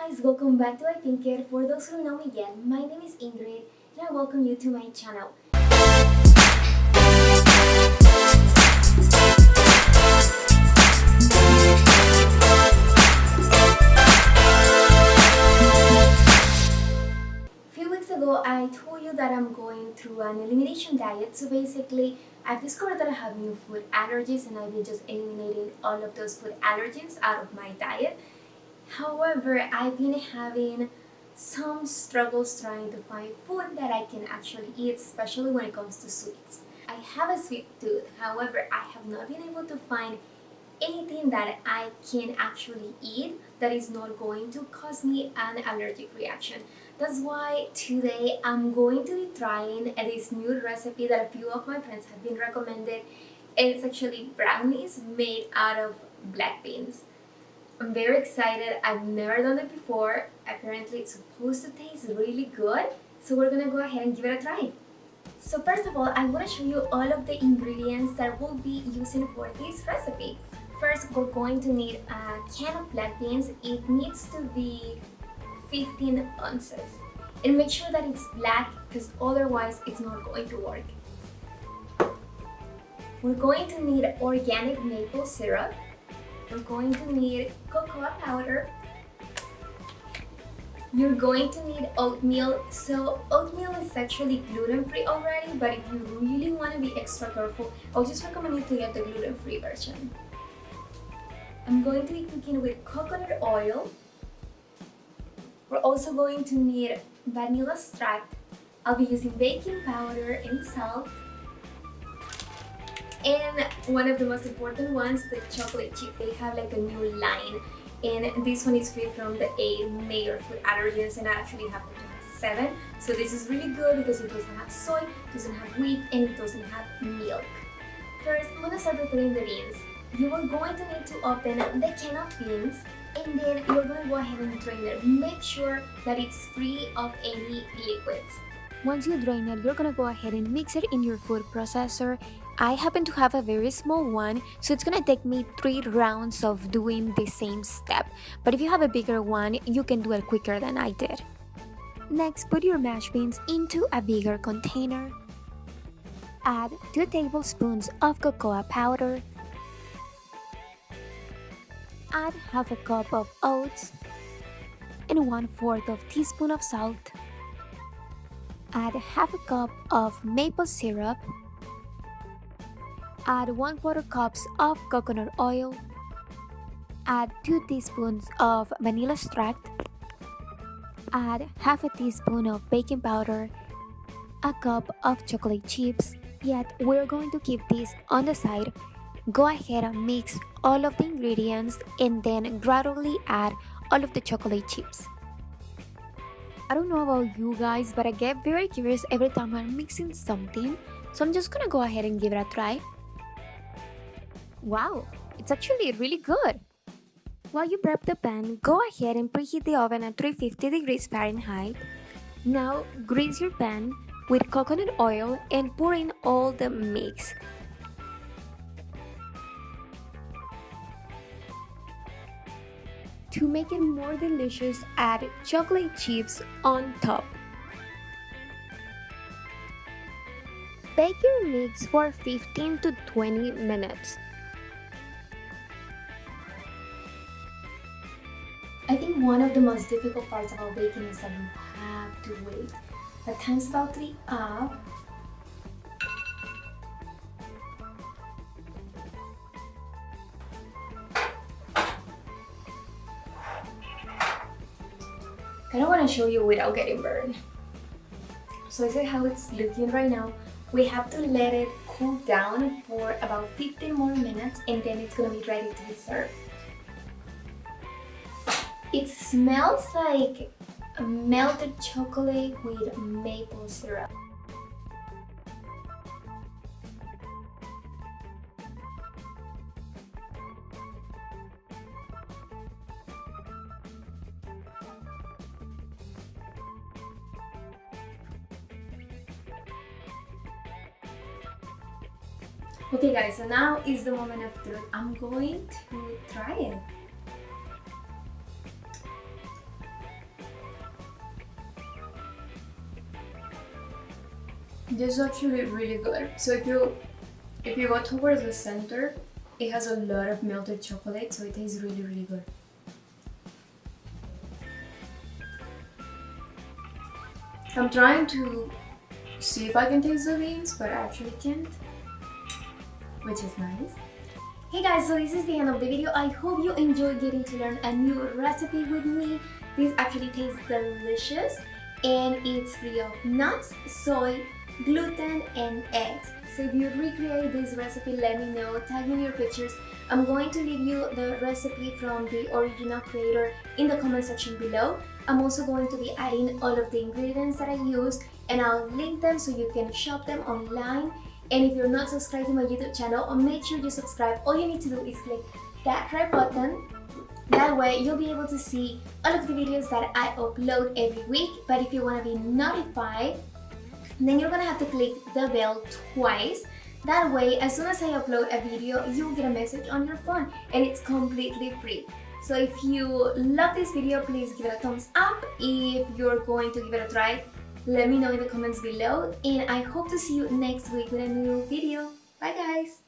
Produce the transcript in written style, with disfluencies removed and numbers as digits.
guys, welcome back to I Think It. For those who don't know me yet, my name is Ingrid and I welcome you to my channel. A few weeks ago, I told you that I'm going through an elimination diet. So basically, I've discovered that I have new food allergies and I've been just eliminating all of those food allergens out of my diet. However, I've been having some struggles trying to find food that I can actually eat, especially when it comes to sweets. I have a sweet tooth, however, I have not been able to find anything that I can actually eat that is not going to cause me an allergic reaction. That's why today I'm going to be trying this new recipe that a few of my friends have been recommended. It's actually brownies made out of black beans. I'm very excited. I've never done it before. Apparently it's supposed to taste really good. So we're gonna go ahead and give it a try. So first of all, I want to show you all of the ingredients that we'll be using for this recipe. First, we're going to need a can of black beans. It needs to be 15 ounces. And make sure that it's black because otherwise it's not going to work. We're going to need organic maple syrup. We're going to need cocoa powder. You're going to need oatmeal. So oatmeal is actually gluten-free already, but if you really want to be extra careful, I'll just recommend you to get the gluten-free version. I'm going to be cooking with coconut oil. We're also going to need vanilla extract. I'll be using baking powder and salt. And one of the most important ones, the chocolate chip. They have like a new line, and this one is free from the 8 major food allergens, and I actually happen to have 7. So this is really good because it doesn't have soy, doesn't have wheat, and it doesn't have milk. First, I'm gonna start preparing the beans. You are going to need to open the can of beans, and then you're gonna go ahead and drain it. Make sure that it's free of any liquids. Once you drain it, you're gonna go ahead and mix it in your food processor. I happen to have a very small one, so it's gonna take me 3 rounds of doing the same step. But if you have a bigger one, you can do it quicker than I did. Next, put your mashed beans into a bigger container. Add 2 tablespoons of cocoa powder. Add half a cup of oats and 1/4 teaspoon of salt. Add half a cup of maple syrup. Add 1/4 cups of coconut oil. Add 2 teaspoons of vanilla extract. Add half a teaspoon of baking powder. A cup of chocolate chips. Yet we're going to keep this on the side. Go ahead and mix all of the ingredients and then gradually add all of the chocolate chips. I don't know about you guys, but I get very curious every time I'm mixing something, so I'm just gonna go ahead and give it a try. Wow, it's actually really good! While you prep the pan, go ahead and preheat the oven at 350 degrees Fahrenheit. Now, grease your pan with coconut oil and pour in all the mix. To make it more delicious, add chocolate chips on top. Bake your mix for 15 to 20 minutes. I think one of the most difficult parts about baking is that you have to wait. The time's about 3 up. I don't want to show you without getting burned. So this is how it's looking right now. We have to let it cool down for about 15 more minutes and then it's going to be ready to be served. It smells like melted chocolate with maple syrup. Okay guys, so now is the moment of truth. I'm going to try it. This is actually really good. So if you go towards the center, it has a lot of melted chocolate, so it tastes really, really good. I'm trying to see if I can taste the beans, but I actually can't, which is nice. Hey guys, so this is the end of the video. I hope you enjoyed getting to learn a new recipe with me. This actually tastes delicious and it's free of nuts, soy, gluten and eggs. So if you recreate this recipe, let me know, tag me in your pictures. I'm going to leave you the recipe from the original creator in the comment section below. I'm also going to be adding all of the ingredients that I used and I'll link them so you can shop them online. And if you're not subscribed to my YouTube channel, make sure you subscribe. All you need to do is click that red button. That way you'll be able to see all of the videos that I upload every week. But if you want to be notified, then you're gonna have to click the bell twice. That way, as soon as I upload a video, you'll get a message on your phone and it's completely free. So if you love this video, please give it a thumbs up. If you're going to give it a try, let me know in the comments below. And I hope to see you next week with a new video. Bye guys!